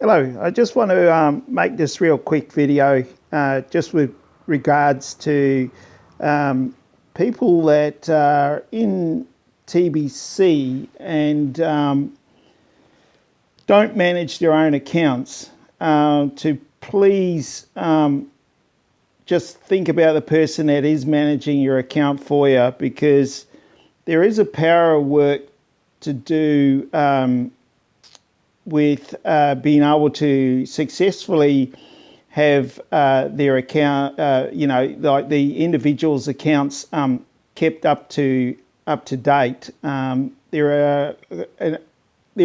Hello, I just want to make this real quick video just with regards to people that are in TBC and don't manage their own accounts, to please just think about the person that is managing your account for you, because there is a power of work to do with being able to successfully have their account, like the individual's accounts kept up to date. There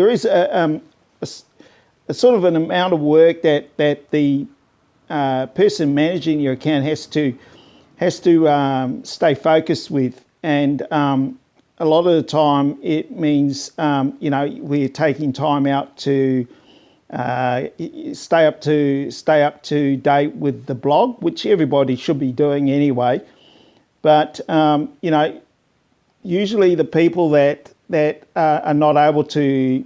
is a sort of an amount of work that the person managing your account has to stay focused with, and a lot of the time it means we're taking time out to stay up to date with the blog, which everybody should be doing anyway. But usually the people that are not able to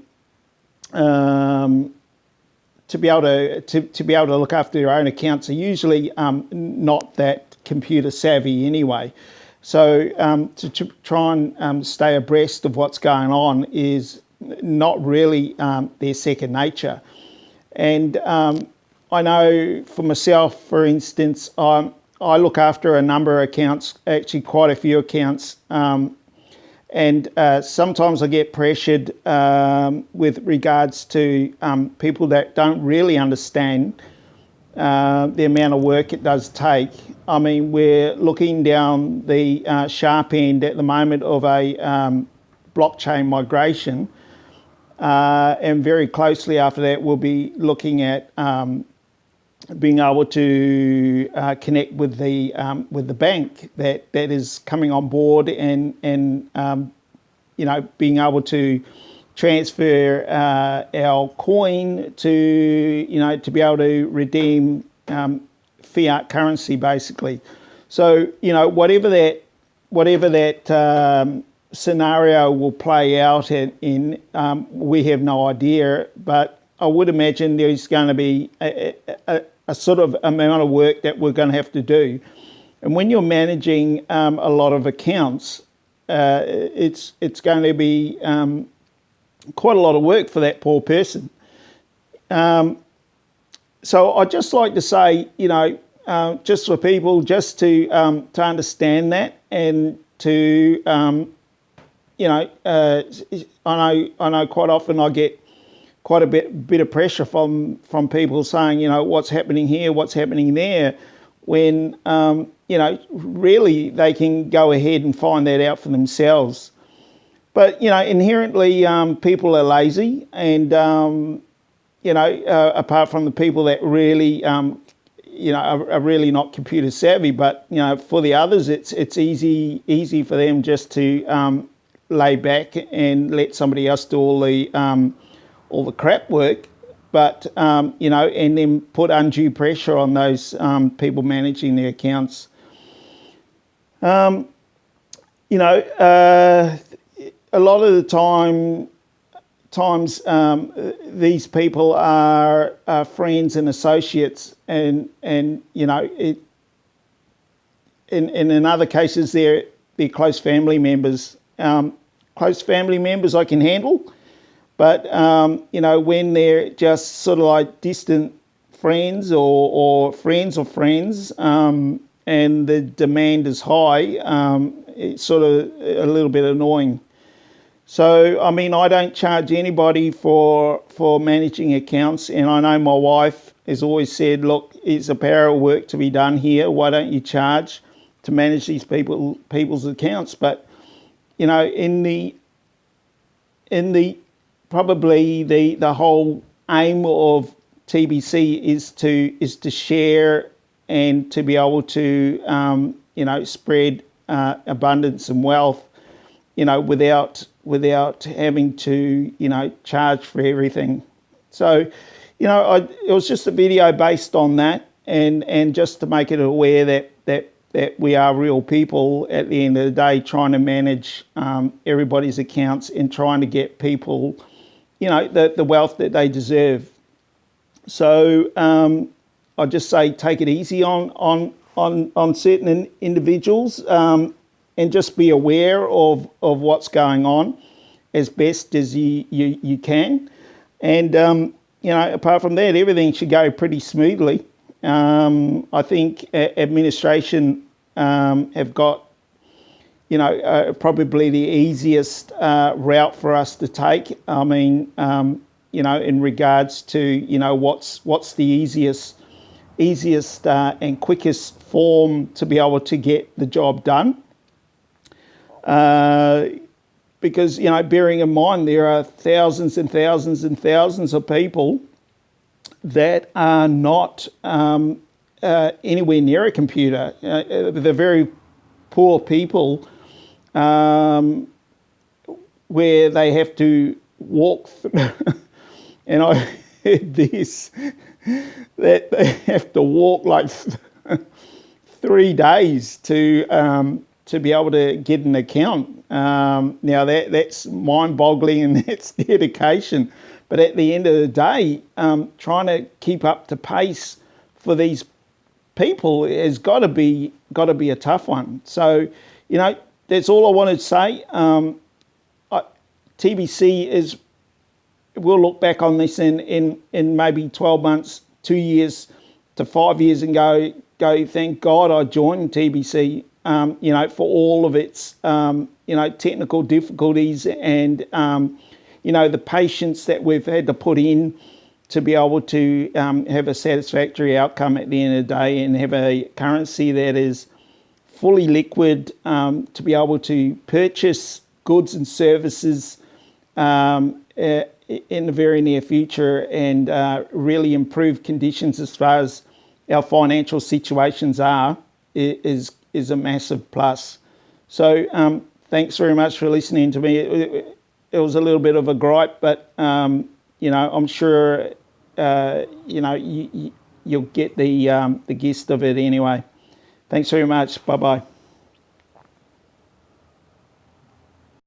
be able to look after their own accounts are usually not that computer savvy anyway. So to try and stay abreast of what's going on is not really their second nature. And I know for myself, for instance, I look after a number of accounts, actually quite a few accounts, and sometimes I get pressured with regards to people that don't really understand the amount of work it does take. I mean, we're looking down the sharp end at the moment of a blockchain migration, and very closely after that we'll be looking at being able to connect with the bank that is coming on board, and being able to transfer our coin to be able to redeem fiat currency, basically. So whatever that scenario will play out in, we have no idea, but I would imagine there's going to be a sort of amount of work that we're going to have to do. And when you're managing a lot of accounts, it's going to be quite a lot of work for that poor person. So I'd just like to say, just for people, just to understand that, and to, I know quite often I get quite a bit of pressure from people saying, what's happening here, what's happening there, when, really they can go ahead and find that out for themselves. But, inherently people are lazy, and, apart from the people that really, are really not computer savvy, but, for the others, it's easy for them just to lay back and let somebody else do all the crap work, but, and then put undue pressure on those people managing their accounts. A lot of the times these people are friends and associates, and in other cases they're close family members. Close family members I can handle, but when they're just sort of like distant friends or friends of friends, and the demand is high, it's sort of a little bit annoying. So, I mean, I don't charge anybody for managing accounts, and I know my wife has always said, look, it's a power of work to be done here. Why don't you charge to manage these people's accounts? But, in the probably the whole aim of TBC is to share and to be able to spread abundance and wealth, without having to charge for everything. So it was just a video based on that, and just to make it aware that we are real people at the end of the day, trying to manage everybody's accounts and trying to get people the wealth that they deserve. So I just say take it easy on certain individuals, and just be aware of what's going on as best as you can. And apart from that, everything should go pretty smoothly. I think administration have got probably the easiest route for us to take. I mean, in regards to what's the easiest and quickest form to be able to get the job done. Because bearing in mind there are thousands and thousands and thousands of people that are not anywhere near a computer. They're very poor people, where they have to walk and I heard this, that they have to walk like 3 days to be able to get an account. Now that's mind-boggling and that's dedication. But at the end of the day, trying to keep up to pace for these people has got to be a tough one. So, that's all I wanted to say. TBC we'll look back on this in maybe 12 months, 2 years to 5 years and go, thank God I joined TBC, for all of its, technical difficulties and, the patience that we've had to put in to be able to have a satisfactory outcome at the end of the day and have a currency that is fully liquid, to be able to purchase goods and services in the very near future and really improve conditions as far as our financial situations are is a massive plus. So thanks very much for listening to me. It was a little bit of a gripe, but I'm sure you'll get the gist of it anyway. Thanks very much. Bye bye.